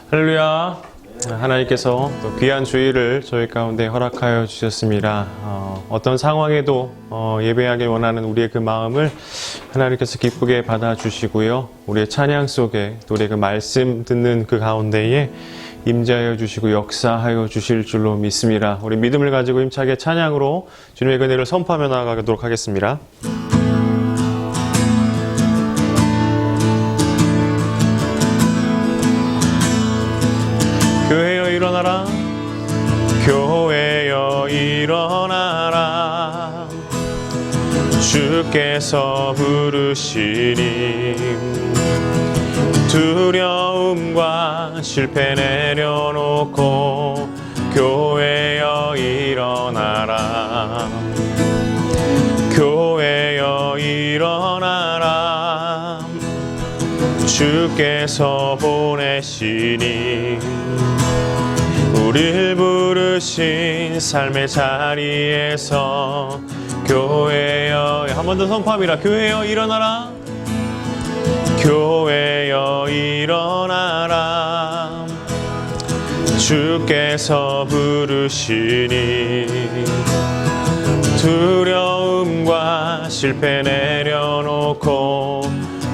할렐루야. 하나님께서 또 귀한 주일을 저희 가운데 허락하여 주셨습니다. 어떤 상황에도 예배하길 원하는 우리의 그 마음을 하나님께서 기쁘게 받아주시고요. 우리의 찬양 속에 또 우리의 그 말씀 듣는 그 가운데에 임재하여 주시고 역사하여 주실 줄로 믿습니다. 우리 믿음을 가지고 힘차게 찬양으로 주님의 은혜를 선포하며 나아가도록 하겠습니다. 교회여 일어나라, 교회여 일어나라, 주께서 부르시니 두려움과 실패 내려놓고 교회여 일어나라, 교회여 일어나라, 주께서 보내시니 우리를 부르신 삶의 자리에서 교회여, 한 번 더 선포합니다. 교회여 일어나라, 교회여 일어나라, 주께서 부르시니 두려움과 실패 내려놓고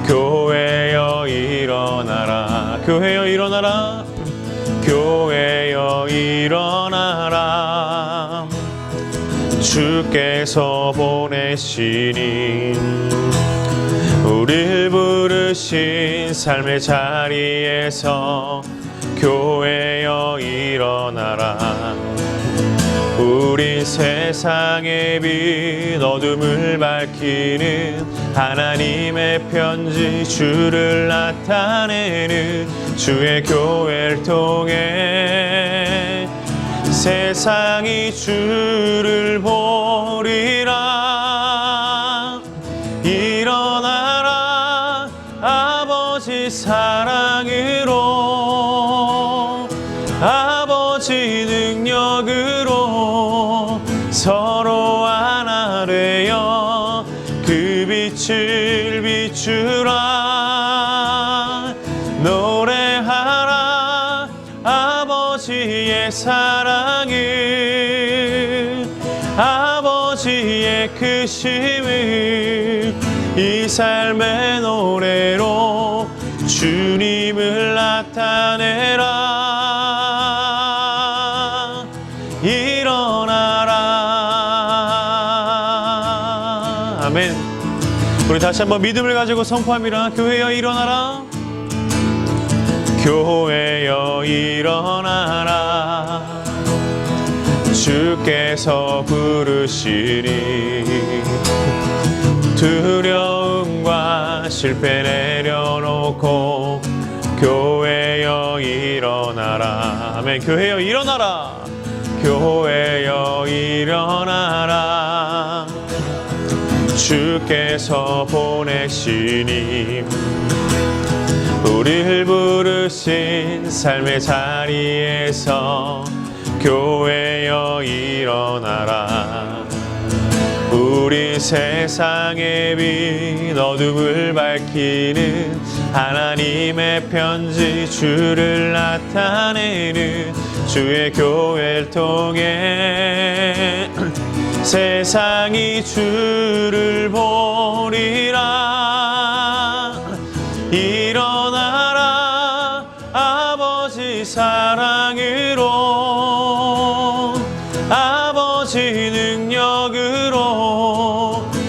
교회여 일어나라, 교회여 일어나라, 교회여 일어나라, 주께서 보내시니 우리를 부르신 삶의 자리에서 교회여 일어나라. 우린 세상의 빛 어둠을 밝히는 하나님의 편지, 주를 나타내는 주의 교회를 통해 세상이 주를 보리라. 일어나라, 아버지 사랑으로, 아버지 능력으로 서로 하나 되어 그 빛을 비추라. 노래하라, 아버지의 사랑을, 아버지의 크심을 이 삶의 노래로 주님을 나타내라. 일어나라. 아멘. 우리 다시 한번 믿음을 가지고 선포합니다. 교회여 일어나라, 교회여 일어나라, 주께서 부르시니 두려움과 실패 내려놓고 교회여 일어나라. 아멘. 교회여 일어나라, 교회여 일어나라, 주께서 보내시니 우리를 부르신 삶의 자리에서 교회여 일어나라. 우리 세상의 빛 어둠을 밝히는 하나님의 편지, 주를 나타내는 주의 교회를 통해 세상이 주를 보리라. 일어나라, 아버지 사랑으로, 아버지 능력으로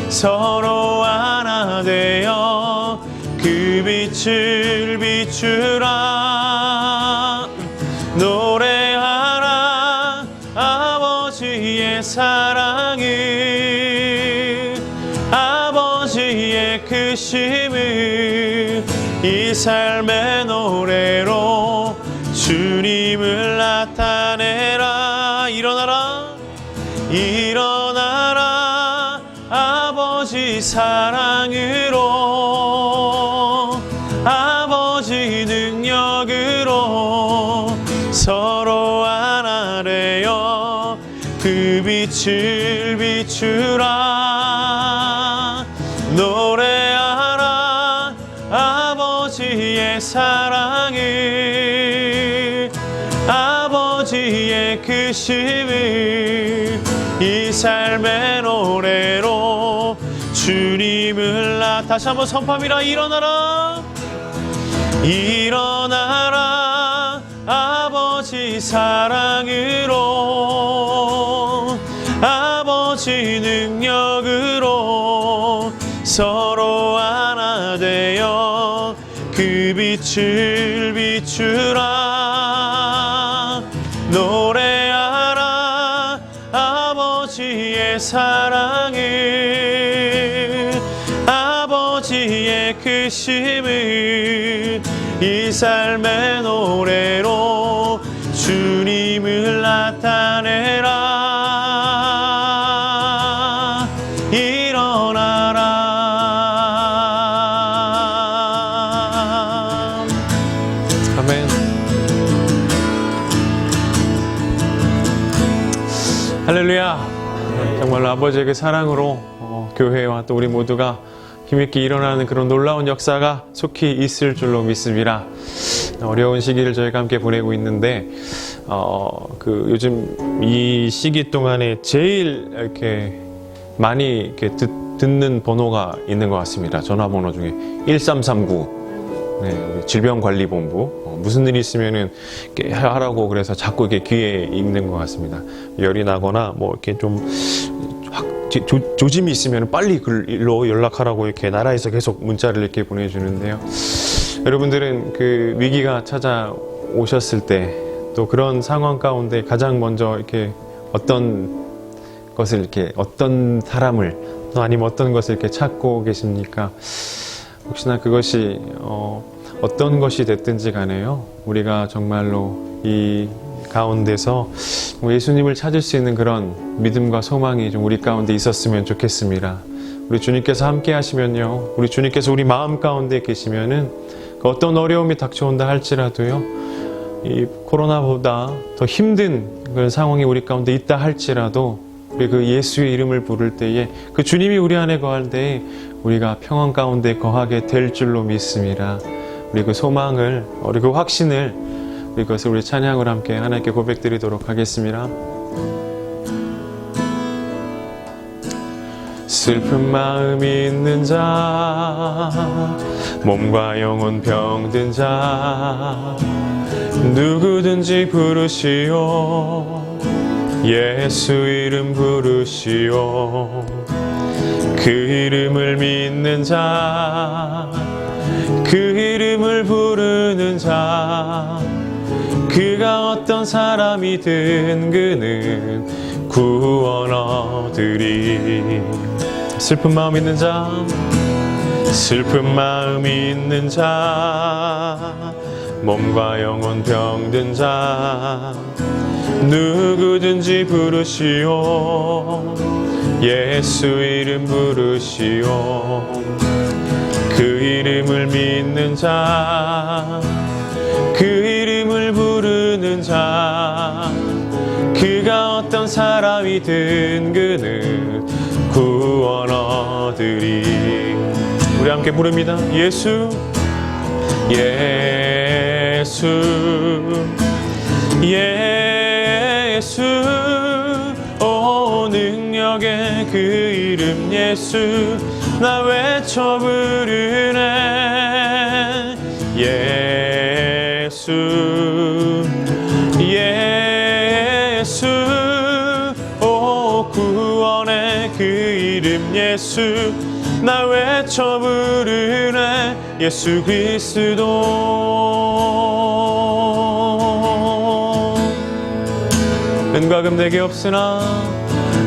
서로 하나 되어 그 빛을 비추라. 노래하라, 아버지의 사랑을, 아버지의 크심을 이 삶의 노래로 주님을 나타내라. 일어나라, 일어나라, 아버지 사랑으로, 아버지 능력으로 서로 하나 되어 그 빛을 비추라. 노래하라, 아버지의 사랑을, 크심을 이 삶의 노래로 주님을 다시 한번 선포합니다. 일어나라 일어나라 아버지 사랑으로 아버지 능력으로 서로 하나 되어 그 빛을 비추라 노래하라 아버지의 사랑을 아버지의 크심을 이 삶의 노래로 주님을 나타내라 일어나라 아멘. 할렐루야. 정말로 아버지의 그 사랑으로 교회와 또 우리 모두가 힘있게 일어나는 그런 놀라운 역사가 속히 있을 줄로 믿습니다. 어려운 시기를 저희가 함께 보내고 있는데 요즘 이 시기 동안에 제일 이렇게 많이 이렇게 듣는 번호가 있는 것 같습니다. 전화번호 중에 1339 우리 질병관리본부 무슨 일이 있으면은 이렇게 하라고 그래서 자꾸 이렇게 귀에 익는 것 같습니다. 열이 나거나 뭐 이렇게 좀 조짐이 있으면 빨리 글로 연락하라고 이렇게 나라에서 계속 문자를 이렇게 보내주는데요. 여러분들은 그 위기가 찾아오셨을 때 또 그런 상황 가운데 가장 먼저 이렇게 어떤 것을 이렇게 어떤 사람을 또 아니면 어떤 것을 이렇게 찾고 계십니까? 혹시나 그것이 어떤 것이 됐든지 간에요. 우리가 정말로 이 가운데서 예수님을 찾을 수 있는 그런 믿음과 소망이 좀 우리 가운데 있었으면 좋겠습니다. 우리 주님께서 함께 하시면요. 우리 주님께서 우리 마음 가운데 계시면은 그 어떤 어려움이 닥쳐온다 할지라도요. 이 코로나보다 더 힘든 그런 상황이 우리 가운데 있다 할지라도 우리 그 예수의 이름을 부를 때에 그 주님이 우리 안에 거할 때에 우리가 평안 가운데 거하게 될 줄로 믿습니다. 우리 그 소망을, 우리 그 확신을 이것을 우리 찬양으로 함께 하나님께 고백드리도록 하겠습니다. 슬픈 마음이 있는 자 몸과 영혼 병든 자 누구든지 부르시오 예수 이름 부르시오 그 이름을 믿는 자 그 이름을 부르는 자 그가 어떤 사람이든 그는 구원 얻으리 슬픈 마음 있는 자 슬픈 마음 있는 자 몸과 영혼 병든 자 누구든지 부르시오 예수 이름 부르시오 그 이름을 믿는 자 그 이름을 부르는 자 그가 어떤 사람이든 그는 구원 얻으리 우리 함께 부릅니다. 예수 예수 예수 오 능력의 그 이름 예수 나 외쳐 부르네 예수 예수 오 구원의 그 이름 예수 나 외쳐 부르네 예수 그리스도 은과 금 내게 없으나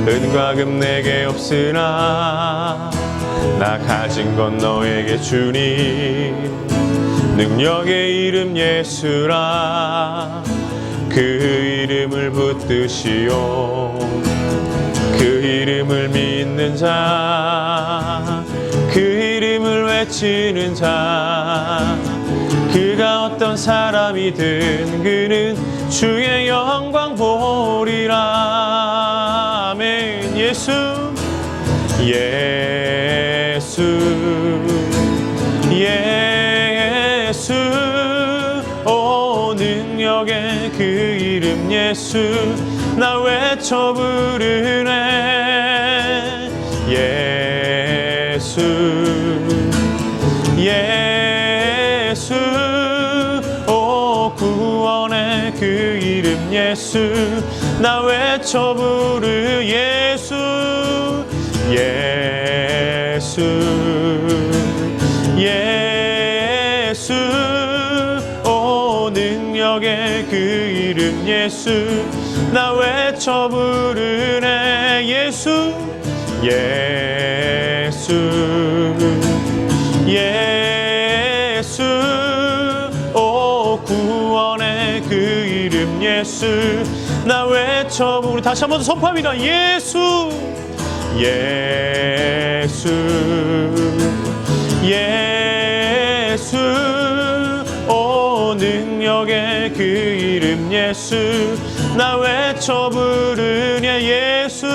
은과 금 내게 없으나 나 가진 건 너에게 주니 능력의 이름 예수라 그 이름을 붙드시오 그 이름을 믿는 자 그 이름을 외치는 자 그가 어떤 사람이든 그는 주의 영광 보리라 아멘 예수 예수 예수 오 능력의 그 이름 이름 예수 나 외쳐 부르네. 예수 예수 오 구원의 그 이름 예수 나 외쳐 부르. 예수 예수 예수 오 능력의 그 이름 예수 나 외쳐 부르네. 예수 예수 예수 오 구원의 그 이름 예수 나 외쳐 부르. 다시 한번 선포합니다. 예수 예수 예수 오 능력의 그 이름 예수 나 외쳐 부르네. 예수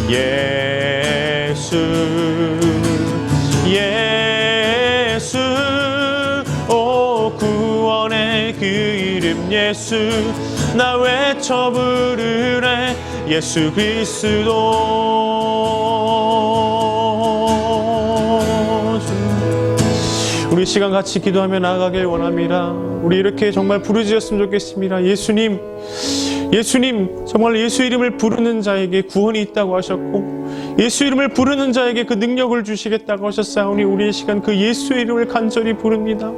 예수 예수 오 구원의 그 이름 예수 나 외쳐 부르네. 예수 그리스도. 우리 시간 같이 기도하며 나아가길 원합니다. 우리 이렇게 정말 부르짖었으면 좋겠습니다. 예수님, 예수님, 정말 예수 이름을 부르는 자에게 구원이 있다고 하셨고 예수 이름을 부르는 자에게 그 능력을 주시겠다고 하셨사오니 우리의 시간 그 예수 이름을 간절히 부릅니다.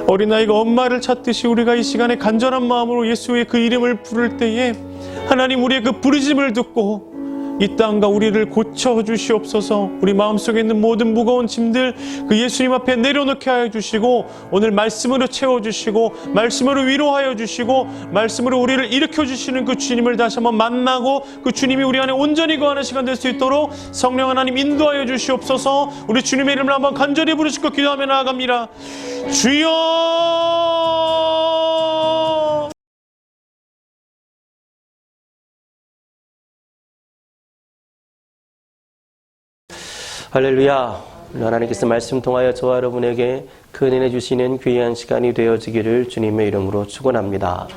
어린아이가 엄마를 찾듯이 우리가 이 시간에 간절한 마음으로 예수의 그 이름을 부를 때에 하나님 우리의 그 부르짖음을 듣고 이 땅과 우리를 고쳐주시옵소서. 우리 마음속에 있는 모든 무거운 짐들 그 예수님 앞에 내려놓게 하여 주시고 오늘 말씀으로 채워주시고 말씀으로 위로하여 주시고 말씀으로 우리를 일으켜주시는 그 주님을 다시 한번 만나고 그 주님이 우리 안에 온전히 거하는 시간 될 수 있도록 성령 하나님 인도하여 주시옵소서. 우리 주님의 이름을 한번 간절히 부르시고 기도하며 나아갑니다. 주여 할렐루야. 하나님께서 말씀 통하여 저와 여러분에게 그 은혜 주시는 귀한 시간이 되어지기를 주님의 이름으로 축원합니다.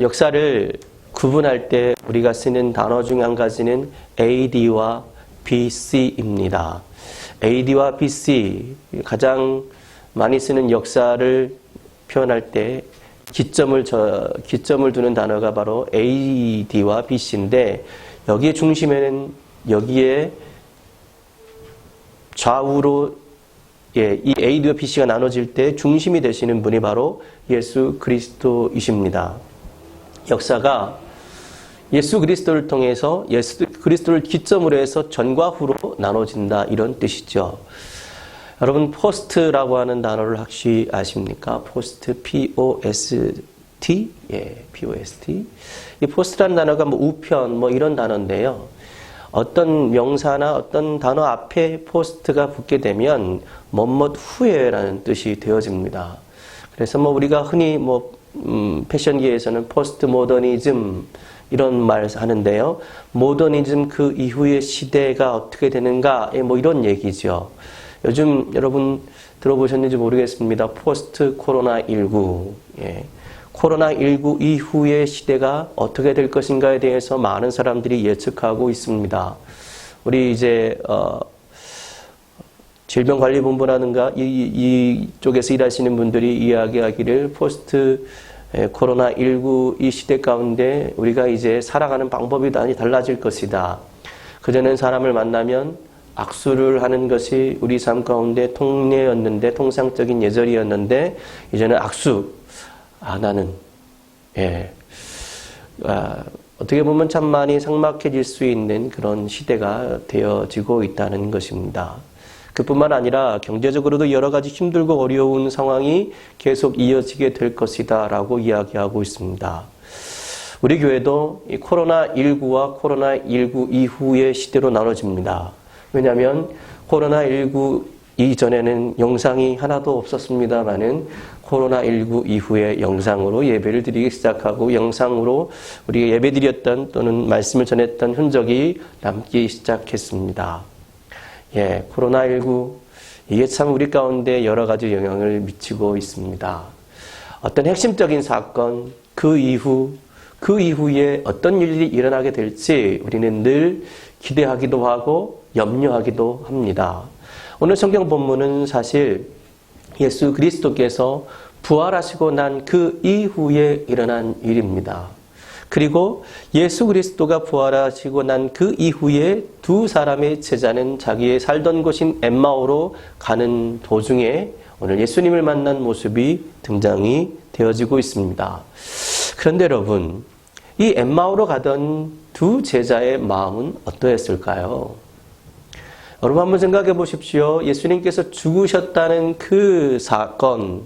역사를 구분할 때 우리가 쓰는 단어 중 한 가지는 AD와 BC입니다. AD와 BC 가장 많이 쓰는 역사를 표현할 때 기점을 두는 단어가 바로 AD와 BC인데 여기에 중심에는 여기에 좌우로 이 AD와 BC가 나눠질 때 중심이 되시는 분이 바로 예수 그리스도이십니다. 역사가 예수 그리스도를 통해서 예수 그리스도를 기점으로 해서 전과 후로 나눠진다 이런 뜻이죠. 여러분 포스트라고 하는 단어를 혹시 아십니까? 포스트 P-O-S-T P-O-S-T 이 포스트라는 단어가 우편 이런 단어인데요. 어떤 명사나 어떤 단어 앞에 포스트가 붙게 되면 뭐뭇 후에라는 뜻이 되어집니다. 그래서 우리가 흔히 패션계에서는 포스트 모더니즘 이런 말을 하는데요. 모더니즘 그 이후의 시대가 어떻게 되는가 이런 얘기죠. 요즘 여러분 들어보셨는지 모르겠습니다. 포스트 코로나19 코로나19 이후의 시대가 어떻게 될 것인가에 대해서 많은 사람들이 예측하고 있습니다. 우리 이제 질병관리본부라든가 이쪽에서 일하시는 분들이 이야기하기를 포스트 코로나19 이 시대 가운데 우리가 이제 살아가는 방법이 많이 달라질 것이다. 그전엔 사람을 만나면 악수를 하는 것이 우리 삶 가운데 통례였는데 통상적인 예절이었는데 이제는 악수 나는 어떻게 보면 참 많이 삭막해질 수 있는 그런 시대가 되어지고 있다는 것입니다. 그뿐만 아니라 경제적으로도 여러 가지 힘들고 어려운 상황이 계속 이어지게 될 것이다 라고 이야기하고 있습니다. 우리 교회도 이 코로나19와 코로나19 이후의 시대로 나눠집니다. 왜냐하면 코로나19 이전에는 영상이 하나도 없었습니다만은 코로나19 이후에 영상으로 예배를 드리기 시작하고 영상으로 우리가 예배 드렸던 또는 말씀을 전했던 흔적이 남기 시작했습니다. 코로나19 이게 참 우리 가운데 여러 가지 영향을 미치고 있습니다. 어떤 핵심적인 사건, 그 이후에 어떤 일이 일어나게 될지 우리는 늘 기대하기도 하고 염려하기도 합니다. 오늘 성경 본문은 사실 예수 그리스도께서 부활하시고 난 그 이후에 일어난 일입니다. 그리고 예수 그리스도가 부활하시고 난 그 이후에 두 사람의 제자는 자기의 살던 곳인 엠마오로 가는 도중에 오늘 예수님을 만난 모습이 등장이 되어지고 있습니다. 그런데 여러분, 이 엠마오로 가던 두 제자의 마음은 어떠했을까요? 여러분 한번 생각해 보십시오. 예수님께서 죽으셨다는 그 사건,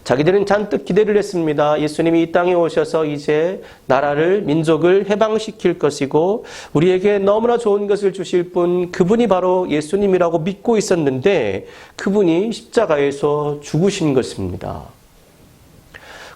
자기들은 잔뜩 기대를 했습니다. 예수님이 이 땅에 오셔서 이제 나라를, 민족을 해방시킬 것이고 우리에게 너무나 좋은 것을 주실 분, 그분이 바로 예수님이라고 믿고 있었는데 그분이 십자가에서 죽으신 것입니다.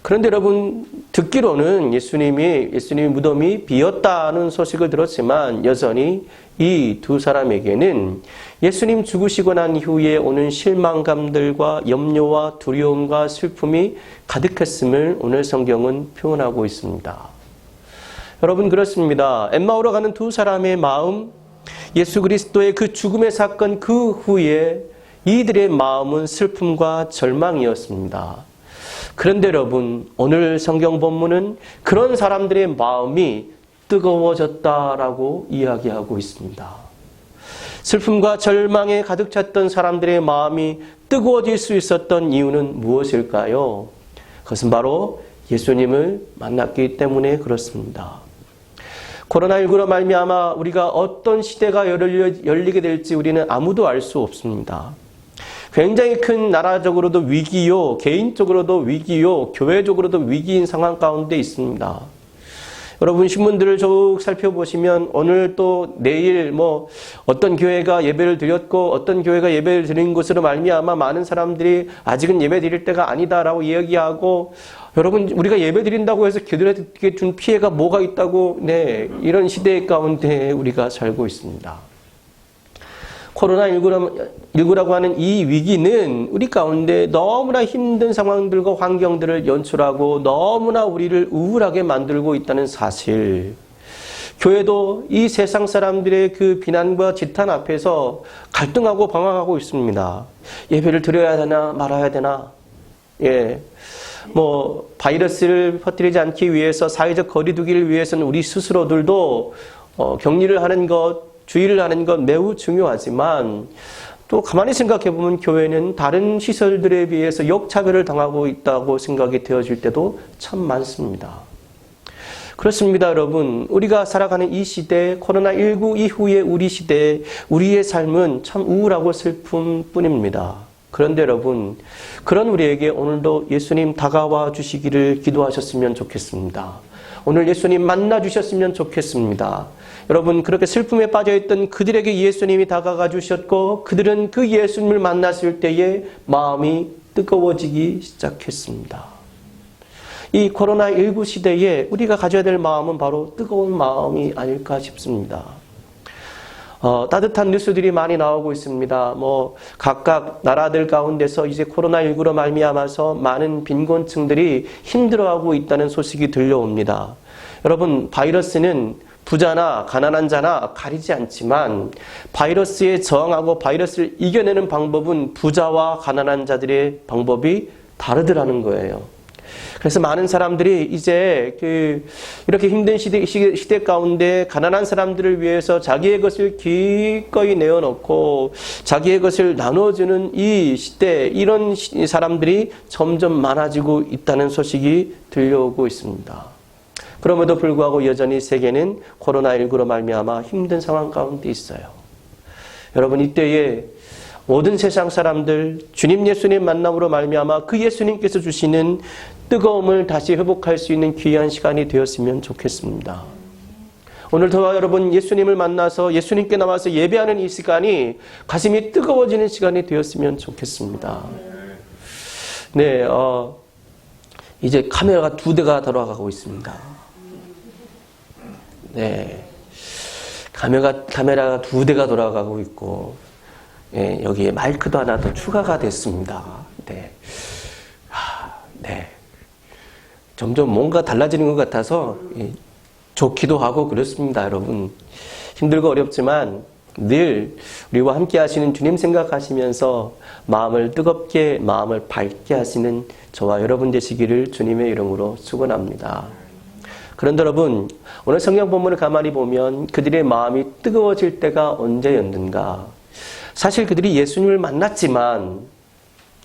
그런데 여러분, 듣기로는 예수님이 무덤이 비었다는 소식을 들었지만 여전히 이 두 사람에게는 예수님 죽으시고 난 이후에 오는 실망감들과 염려와 두려움과 슬픔이 가득했음을 오늘 성경은 표현하고 있습니다. 여러분, 그렇습니다. 엠마오로 가는 두 사람의 마음, 예수 그리스도의 그 죽음의 사건 그 후에 이들의 마음은 슬픔과 절망이었습니다. 그런데 여러분, 오늘 성경 본문은 그런 사람들의 마음이 뜨거워졌다라고 이야기하고 있습니다. 슬픔과 절망에 가득 찼던 사람들의 마음이 뜨거워질 수 있었던 이유는 무엇일까요? 그것은 바로 예수님을 만났기 때문에 그렇습니다. 코로나19로 말미암아 우리가 어떤 시대가 열리게 될지 우리는 아무도 알 수 없습니다. 굉장히 큰 나라적으로도 위기요, 개인적으로도 위기요, 교회적으로도 위기인 상황 가운데 있습니다. 여러분 신문들을 쭉 살펴보시면 오늘 또 내일 어떤 교회가 예배를 드렸고 어떤 교회가 예배를 드린 것으로 말미암아 많은 사람들이 아직은 예배 드릴 때가 아니다라고 이야기하고, 여러분 우리가 예배 드린다고 해서 그들에게 준 피해가 뭐가 있다고, 이런 시대 가운데 우리가 살고 있습니다. 코로나19라고 하는 이 위기는 우리 가운데 너무나 힘든 상황들과 환경들을 연출하고 너무나 우리를 우울하게 만들고 있다는 사실. 교회도 이 세상 사람들의 그 비난과 지탄 앞에서 갈등하고 방황하고 있습니다. 예배를 드려야 되나 말아야 되나. 바이러스를 퍼뜨리지 않기 위해서 사회적 거리두기를 위해서는 우리 스스로들도 격리를 하는 것, 주의를 하는 건 매우 중요하지만 또 가만히 생각해 보면 교회는 다른 시설들에 비해서 역차별을 당하고 있다고 생각이 되어질 때도 참 많습니다. 그렇습니다, 여러분. 우리가 살아가는 이 시대, 코로나19 이후의 우리 시대, 우리의 삶은 참 우울하고 슬픔 뿐입니다. 그런데 여러분, 그런 우리에게 오늘도 예수님 다가와 주시기를 기도하셨으면 좋겠습니다. 오늘 예수님 만나 주셨으면 좋겠습니다. 여러분, 그렇게 슬픔에 빠져있던 그들에게 예수님이 다가가 주셨고 그들은 그 예수님을 만났을 때에 마음이 뜨거워지기 시작했습니다. 이 코로나19 시대에 우리가 가져야 될 마음은 바로 뜨거운 마음이 아닐까 싶습니다. 따뜻한 뉴스들이 많이 나오고 있습니다. 각각 나라들 가운데서 이제 코로나19로 말미암아서 많은 빈곤층들이 힘들어하고 있다는 소식이 들려옵니다. 여러분, 바이러스는 부자나 가난한 자나 가리지 않지만 바이러스에 저항하고 바이러스를 이겨내는 방법은 부자와 가난한 자들의 방법이 다르더라는 거예요. 그래서 많은 사람들이 이제 이렇게 힘든 시대 가운데 가난한 사람들을 위해서 자기의 것을 기꺼이 내어놓고 자기의 것을 나눠주는 이 시대, 이런 사람들이 점점 많아지고 있다는 소식이 들려오고 있습니다. 그럼에도 불구하고 여전히 세계는 코로나19로 말미암아 힘든 상황 가운데 있어요. 여러분, 이때에 모든 세상 사람들 주님 예수님 만남으로 말미암아 그 예수님께서 주시는 뜨거움을 다시 회복할 수 있는 귀한 시간이 되었으면 좋겠습니다. 오늘 저와 여러분 예수님을 만나서 예수님께 나와서 예배하는 이 시간이 가슴이 뜨거워지는 시간이 되었으면 좋겠습니다. 이제 카메라가 2대가 돌아가고 있습니다. 카메라가 2대가 돌아가고 있고, 여기에 마이크도 하나 더 추가가 됐습니다. 점점 뭔가 달라지는 것 같아서 좋기도 하고 그렇습니다, 여러분. 힘들고 어렵지만 늘 우리와 함께 하시는 주님 생각하시면서 마음을 뜨겁게, 마음을 밝게 하시는 저와 여러분 되시기를 주님의 이름으로 축원합니다. 그런데 여러분, 오늘 성경 본문을 가만히 보면 그들의 마음이 뜨거워질 때가 언제였는가? 사실 그들이 예수님을 만났지만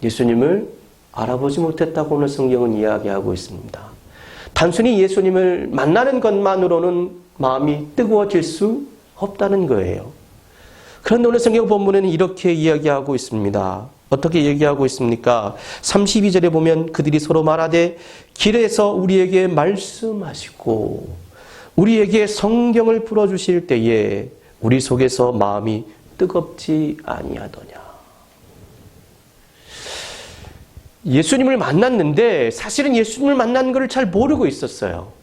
예수님을 알아보지 못했다고 오늘 성경은 이야기하고 있습니다. 단순히 예수님을 만나는 것만으로는 마음이 뜨거워질 수 없다는 거예요. 그런데 오늘 성경 본문에는 이렇게 이야기하고 있습니다. 어떻게 얘기하고 있습니까? 32절에 보면 그들이 서로 말하되 길에서 우리에게 말씀하시고 우리에게 성경을 풀어주실 때에 우리 속에서 마음이 뜨겁지 아니하더냐. 예수님을 만났는데 사실은 예수님을 만난 것을 잘 모르고 있었어요.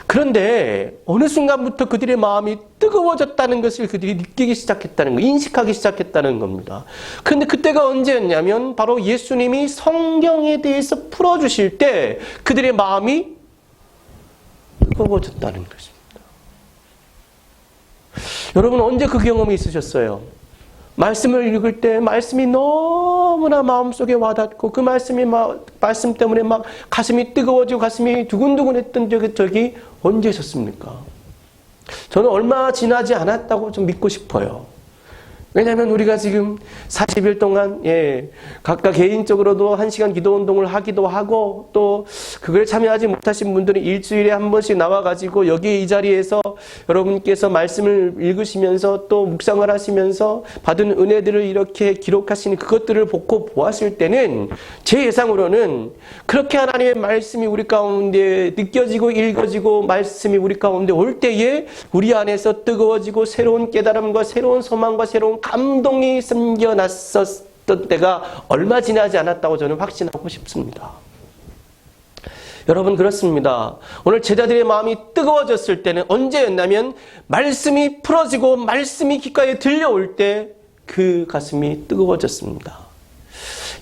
그런데 어느 순간부터 그들의 마음이 뜨거워졌다는 것을 그들이 느끼기 시작했다는 거, 인식하기 시작했다는 겁니다. 그런데 그때가 언제였냐면 바로 예수님이 성경에 대해서 풀어주실 때 그들의 마음이 뜨거워졌다는 것입니다. 여러분 언제 그 경험이 있으셨어요? 말씀을 읽을 때 말씀이 너무나 마음속에 와닿고 그 말씀 때문에 막 가슴이 뜨거워지고 가슴이 두근두근했던 적이 언제 있었습니까? 저는 얼마 지나지 않았다고 좀 믿고 싶어요. 왜냐하면 우리가 지금 40일 동안 각각 개인적으로도 1시간 기도운동을 하기도 하고 또 그걸 참여하지 못하신 분들은 일주일에 한 번씩 나와가지고 여기 이 자리에서 여러분께서 말씀을 읽으시면서 또 묵상을 하시면서 받은 은혜들을 이렇게 기록하시는 그것들을 보고 보았을 때는 제 예상으로는 그렇게 하나님의 말씀이 우리 가운데 느껴지고 읽어지고 말씀이 우리 가운데 올 때에 우리 안에서 뜨거워지고 새로운 깨달음과 새로운 소망과 새로운 감동이 생겨났었던 때가 얼마 지나지 않았다고 저는 확신하고 싶습니다. 여러분 그렇습니다. 오늘 제자들의 마음이 뜨거워졌을 때는 언제였냐면 말씀이 풀어지고 말씀이 귓가에 들려올 때 그 가슴이 뜨거워졌습니다.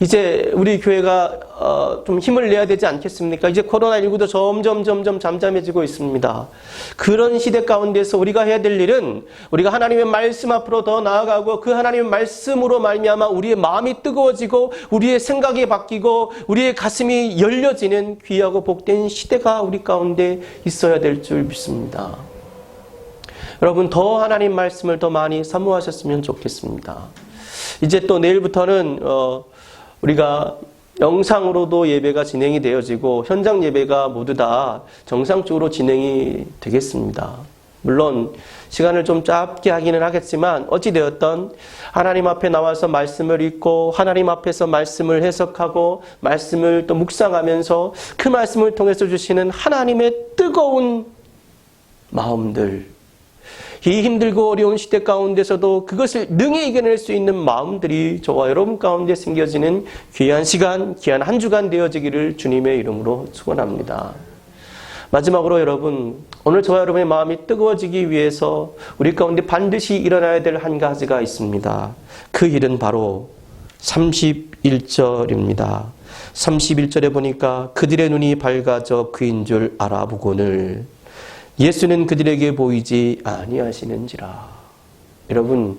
이제 우리 교회가 좀 힘을 내야 되지 않겠습니까? 이제 코로나19도 점점 잠잠해지고 있습니다. 그런 시대 가운데서 우리가 해야 될 일은 우리가 하나님의 말씀 앞으로 더 나아가고 그 하나님의 말씀으로 말미암아 우리의 마음이 뜨거워지고 우리의 생각이 바뀌고 우리의 가슴이 열려지는 귀하고 복된 시대가 우리 가운데 있어야 될 줄 믿습니다. 여러분 더 하나님 말씀을 더 많이 사모하셨으면 좋겠습니다. 이제 또 내일부터는 우리가 영상으로도 예배가 진행이 되어지고 현장 예배가 모두 다 정상적으로 진행이 되겠습니다. 물론 시간을 좀 짧게 하기는 하겠지만 어찌되었던 하나님 앞에 나와서 말씀을 읽고 하나님 앞에서 말씀을 해석하고 말씀을 또 묵상하면서 그 말씀을 통해서 주시는 하나님의 뜨거운 마음들, 이 힘들고 어려운 시대 가운데서도 그것을 능히 이겨낼 수 있는 마음들이 저와 여러분 가운데 생겨지는 귀한 시간, 귀한 한 주간 되어지기를 주님의 이름으로 축원합니다. 마지막으로 여러분, 오늘 저와 여러분의 마음이 뜨거워지기 위해서 우리 가운데 반드시 일어나야 될 한 가지가 있습니다. 그 일은 바로 31절입니다. 31절에 보니까 그들의 눈이 밝아져 그인 줄 알아보거늘 예수는 그들에게 보이지 아니하시는지라. 여러분,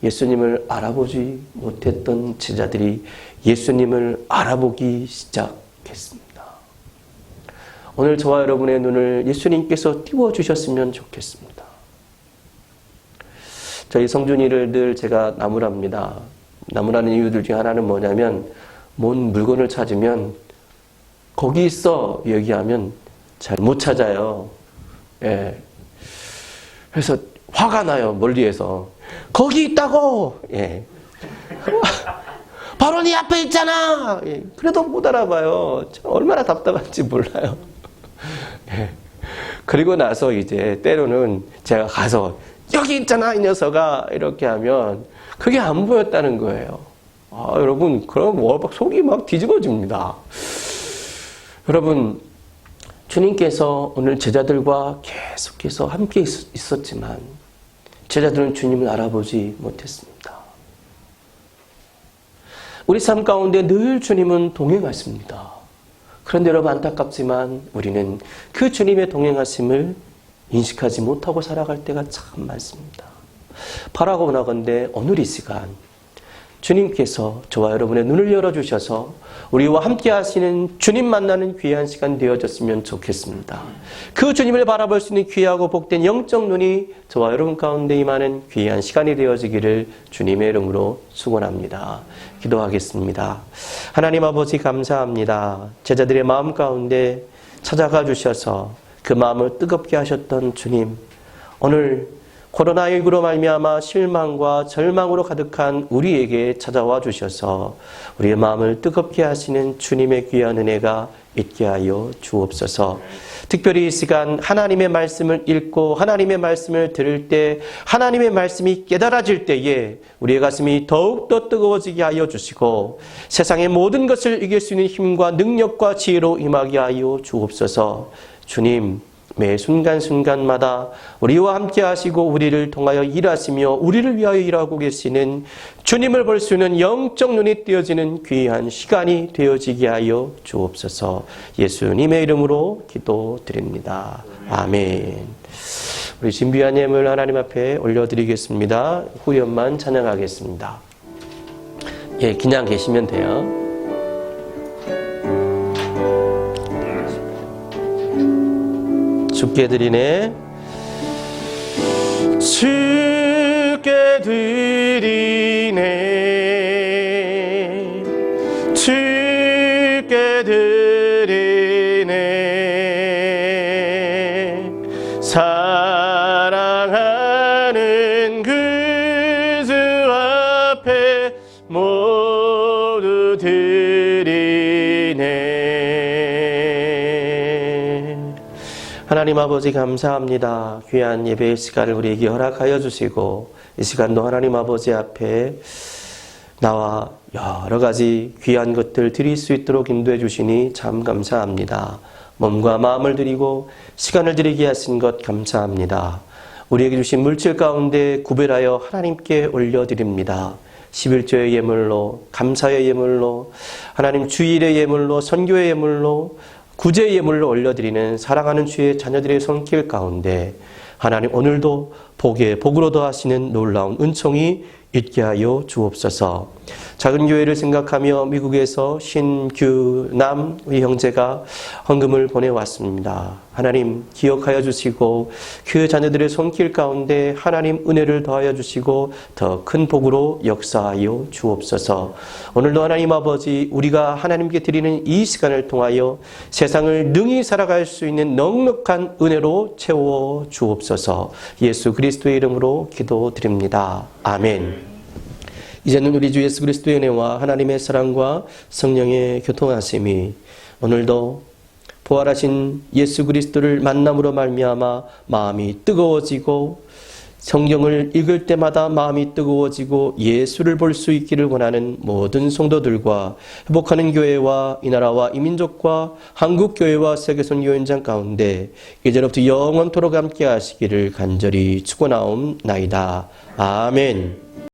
예수님을 알아보지 못했던 제자들이 예수님을 알아보기 시작했습니다. 오늘 저와 여러분의 눈을 예수님께서 띄워주셨으면 좋겠습니다. 저희 성준이를 늘 제가 나무랍니다. 나무라는 이유들 중에 하나는 뭐냐면 뭔 물건을 찾으면 거기 있어 얘기하면 잘 못 찾아요. 예. 그래서 화가 나요, 멀리에서. 거기 있다고! 예. 바로 네 앞에 있잖아! 예. 그래도 못 알아봐요. 얼마나 답답한지 몰라요. 예. 그리고 나서 이제 때로는 제가 가서 여기 있잖아, 이 녀석아! 이렇게 하면 그게 안 보였다는 거예요. 아, 여러분, 그럼 속이 막 뒤집어집니다. 여러분, 주님께서 오늘 제자들과 계속해서 함께 있었지만 제자들은 주님을 알아보지 못했습니다. 우리 삶 가운데 늘 주님은 동행하십니다. 그런데 여러분 안타깝지만 우리는 그 주님의 동행하심을 인식하지 못하고 살아갈 때가 참 많습니다. 바라고 나건대 오늘 이 시간 주님께서 저와 여러분의 눈을 열어주셔서 우리와 함께 하시는 주님 만나는 귀한 시간 되어졌으면 좋겠습니다. 그 주님을 바라볼 수 있는 귀하고 복된 영적 눈이 저와 여러분 가운데 임하는 귀한 시간이 되어지기를 주님의 이름으로 축원합니다. 기도하겠습니다. 하나님 아버지 감사합니다. 제자들의 마음 가운데 찾아가 주셔서 그 마음을 뜨겁게 하셨던 주님, 오늘 코로나19로 말미암아 실망과 절망으로 가득한 우리에게 찾아와 주셔서 우리의 마음을 뜨겁게 하시는 주님의 귀한 은혜가 있게 하여 주옵소서. 특별히 이 시간 하나님의 말씀을 읽고 하나님의 말씀을 들을 때 하나님의 말씀이 깨달아질 때에 우리의 가슴이 더욱더 뜨거워지게 하여 주시고 세상의 모든 것을 이길 수 있는 힘과 능력과 지혜로 임하게 하여 주옵소서. 주님, 매 순간순간마다 우리와 함께 하시고 우리를 통하여 일하시며 우리를 위하여 일하고 계시는 주님을 볼 수 있는 영적 눈이 띄어지는 귀한 시간이 되어지게 하여 주옵소서. 예수님의 이름으로 기도드립니다. 아멘. 우리 진귀한 예물 하나님 앞에 올려드리겠습니다. 후렴만 찬양하겠습니다. 예, 그냥 계시면 돼요. 주께 드리네. 주께 드리네. 주께 드리네. 사랑하는 그 주 앞에 모두 드리네. 하나님 아버지 감사합니다. 귀한 예배의 시간을 우리에게 허락하여 주시고 이 시간도 하나님 아버지 앞에 나와 여러 가지 귀한 것들 드릴 수 있도록 인도해 주시니 참 감사합니다. 몸과 마음을 드리고 시간을 드리게 하신 것 감사합니다. 우리에게 주신 물질 가운데 구별하여 하나님께 올려드립니다. 11조의 예물로, 감사의 예물로, 하나님 주일의 예물로, 선교의 예물로, 구제의 예물로 올려드리는 사랑하는 주의 자녀들의 손길 가운데 하나님 오늘도 복에 복으로 더하시는 놀라운 은총이 있게 하여 주옵소서. 작은 교회를 생각하며 미국에서 신규남 우리 형제가 헌금을 보내왔습니다. 하나님 기억하여 주시고 그 자녀들의 손길 가운데 하나님 은혜를 더하여 주시고 더 큰 복으로 역사하여 주옵소서. 오늘도 하나님 아버지 우리가 하나님께 드리는 이 시간을 통하여 세상을 능히 살아갈 수 있는 넉넉한 은혜로 채워 주옵소서. 예수 그리스도의 이름으로 기도드립니다. 아멘. 이제는 우리 주 예수 그리스도의 은혜와 하나님의 사랑과 성령의 교통하심이 오늘도 부활하신 예수 그리스도를 만남으로 말미암아 마음이 뜨거워지고 성경을 읽을 때마다 마음이 뜨거워지고 예수를 볼 수 있기를 원하는 모든 성도들과 회복하는 교회와 이 나라와 이 민족과 한국교회와 세계선교 현장 가운데 이제로부터 영원토록 함께 하시기를 간절히 축원하옵나이다. 아멘.